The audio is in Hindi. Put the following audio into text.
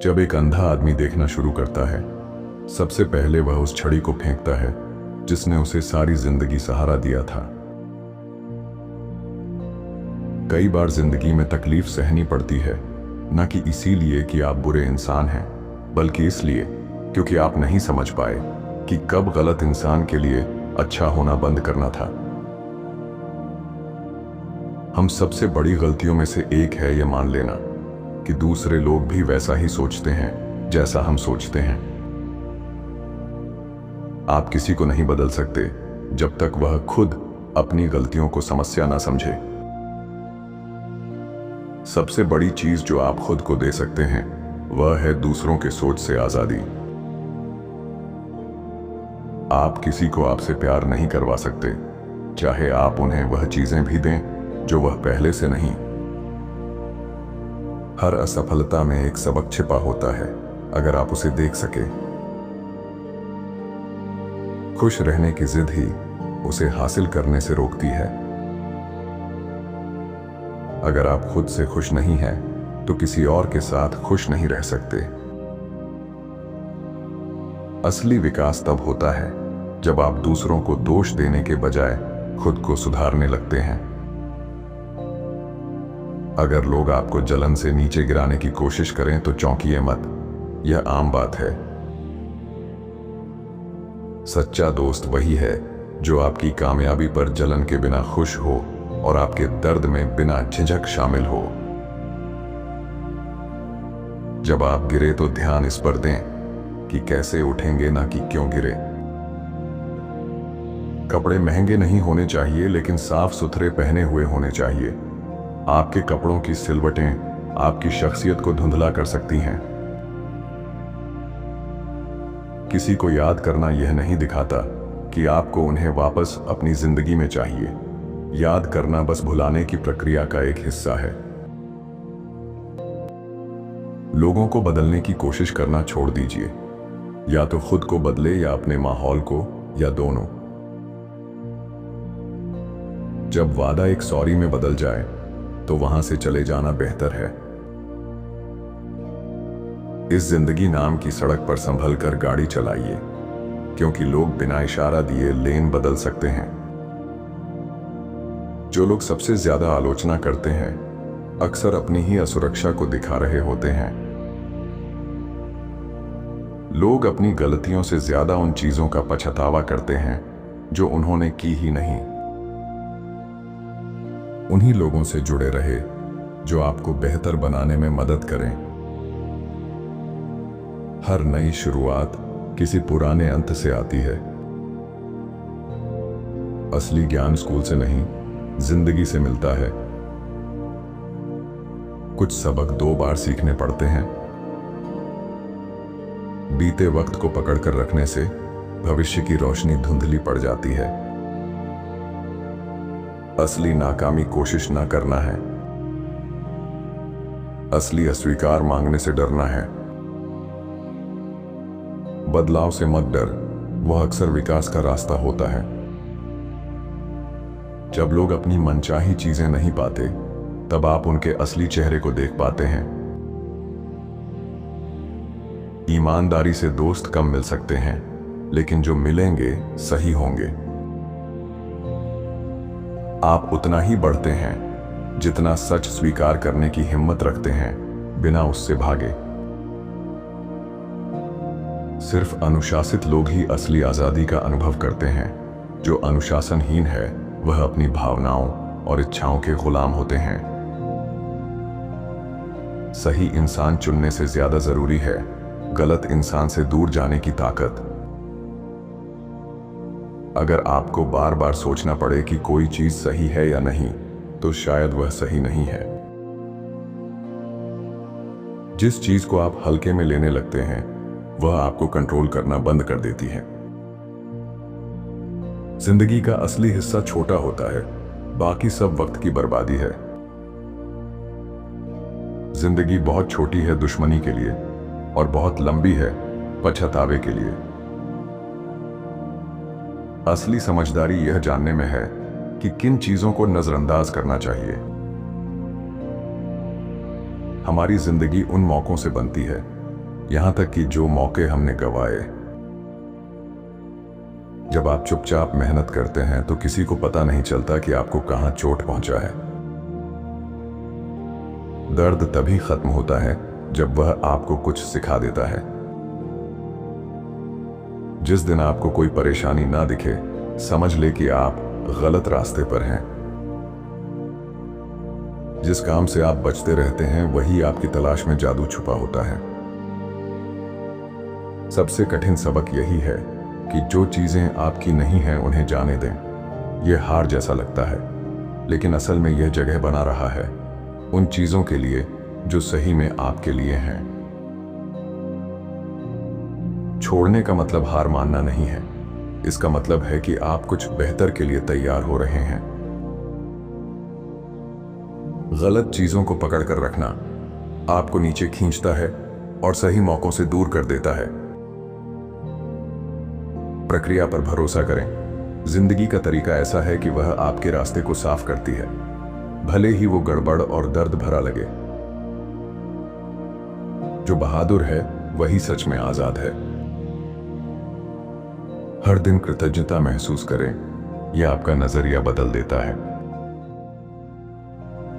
जब एक अंधा आदमी देखना शुरू करता है, सबसे पहले वह उस छड़ी को फेंकता है जिसने उसे सारी जिंदगी सहारा दिया था। कई बार जिंदगी में तकलीफ सहनी पड़ती है, न कि इसीलिए कि आप बुरे इंसान हैं, बल्कि इसलिए क्योंकि आप नहीं समझ पाए कि कब गलत इंसान के लिए अच्छा होना बंद करना था। हम सबसे बड़ी गलतियों में से एक है यह मान लेना कि दूसरे लोग भी वैसा ही सोचते हैं जैसा हम सोचते हैं। आप किसी को नहीं बदल सकते जब तक वह खुद अपनी गलतियों को समस्या ना समझे। सबसे बड़ी चीज जो आप खुद को दे सकते हैं वह है दूसरों के सोच से आजादी। आप किसी को आपसे प्यार नहीं करवा सकते, चाहे आप उन्हें वह चीजें भी दें जो वह पहले से नहीं। हर असफलता में एक सबक छिपा होता है, अगर आप उसे देख सके। खुश रहने की जिद ही उसे हासिल करने से रोकती है। अगर आप खुद से खुश नहीं हैं, तो किसी और के साथ खुश नहीं रह सकते। असली विकास तब होता है जब आप दूसरों को दोष देने के बजाय खुद को सुधारने लगते हैं। अगर लोग आपको जलन से नीचे गिराने की कोशिश करें तो चौंकिए मत, यह आम बात है। सच्चा दोस्त वही है जो आपकी कामयाबी पर जलन के बिना खुश हो और आपके दर्द में बिना झिझक शामिल हो। जब आप गिरे तो ध्यान इस पर दें कि कैसे उठेंगे, ना कि क्यों गिरे। कपड़े महंगे नहीं होने चाहिए, लेकिन साफ सुथरे पहने हुए होने चाहिए। आपके कपड़ों की सिलवटें आपकी शख्सियत को धुंधला कर सकती हैं। किसी को याद करना यह नहीं दिखाता कि आपको उन्हें वापस अपनी जिंदगी में चाहिए। याद करना बस भुलाने की प्रक्रिया का एक हिस्सा है। लोगों को बदलने की कोशिश करना छोड़ दीजिए। या तो खुद को बदले या अपने माहौल को, या दोनों। जब वादा एक सॉरी में बदल जाए तो वहां से चले जाना बेहतर है। इस जिंदगी नाम की सड़क पर संभल कर गाड़ी चलाइए, क्योंकि लोग बिना इशारा दिए लेन बदल सकते हैं। जो लोग सबसे ज्यादा आलोचना करते हैं अक्सर अपनी ही असुरक्षा को दिखा रहे होते हैं। लोग अपनी गलतियों से ज्यादा उन चीजों का पछतावा करते हैं जो उन्होंने की ही नहीं। उन्हीं लोगों से जुड़े रहे जो आपको बेहतर बनाने में मदद करें। हर नई शुरुआत किसी पुराने अंत से आती है। असली ज्ञान स्कूल से नहीं, जिंदगी से मिलता है। कुछ सबक 2 बार सीखने पड़ते हैं। बीते वक्त को पकड़कर रखने से भविष्य की रोशनी धुंधली पड़ जाती है। असली नाकामी कोशिश ना करना है, असली अस्वीकार मांगने से डरना है। बदलाव से मत डर, वह अक्सर विकास का रास्ता होता है। जब लोग अपनी मनचाही चीजें नहीं पाते, तब आप उनके असली चेहरे को देख पाते हैं। ईमानदारी से दोस्त कम मिल सकते हैं, लेकिन जो मिलेंगे सही होंगे। आप उतना ही बढ़ते हैं जितना सच स्वीकार करने की हिम्मत रखते हैं, बिना उससे भागे। सिर्फ अनुशासित लोग ही असली आजादी का अनुभव करते हैं। जो अनुशासनहीन है वह अपनी भावनाओं और इच्छाओं के गुलाम होते हैं। सही इंसान चुनने से ज्यादा जरूरी है गलत इंसान से दूर जाने की ताकत। अगर आपको बार बार सोचना पड़े कि कोई चीज सही है या नहीं, तो शायद वह सही नहीं है। जिस चीज को आप हल्के में लेने लगते हैं वह आपको कंट्रोल करना बंद कर देती है। जिंदगी का असली हिस्सा छोटा होता है, बाकी सब वक्त की बर्बादी है। जिंदगी बहुत छोटी है दुश्मनी के लिए और बहुत लंबी है पछतावे के लिए। असली समझदारी यह जानने में है कि किन चीजों को नजरअंदाज करना चाहिए। हमारी जिंदगी उन मौकों से बनती है यहां तक कि जो मौके हमने गंवाए। जब आप चुपचाप मेहनत करते हैं तो किसी को पता नहीं चलता कि आपको कहां चोट पहुंचा है। दर्द तभी खत्म होता है जब वह आपको कुछ सिखा देता है। जिस दिन आपको कोई परेशानी ना दिखे, समझ ले कि आप गलत रास्ते पर हैं। जिस काम से आप बचते रहते हैं वही आपकी तलाश में जादू छुपा होता है। सबसे कठिन सबक यही है कि जो चीजें आपकी नहीं हैं उन्हें जाने दें। यह हार जैसा लगता है, लेकिन असल में यह जगह बना रहा है उन चीजों के लिए जो सही में आपके लिए हैं। छोड़ने का मतलब हार मानना नहीं है, इसका मतलब है कि आप कुछ बेहतर के लिए तैयार हो रहे हैं। गलत चीजों को पकड़कर रखना आपको नीचे खींचता है और सही मौकों से दूर कर देता है। प्रक्रिया पर भरोसा करें। जिंदगी का तरीका ऐसा है कि वह आपके रास्ते को साफ करती है, भले ही वो गड़बड़ और दर्द भरा लगे। जो बहादुर है वही सच में आजाद है। हर दिन कृतज्ञता महसूस करें, यह आपका नजरिया बदल देता है।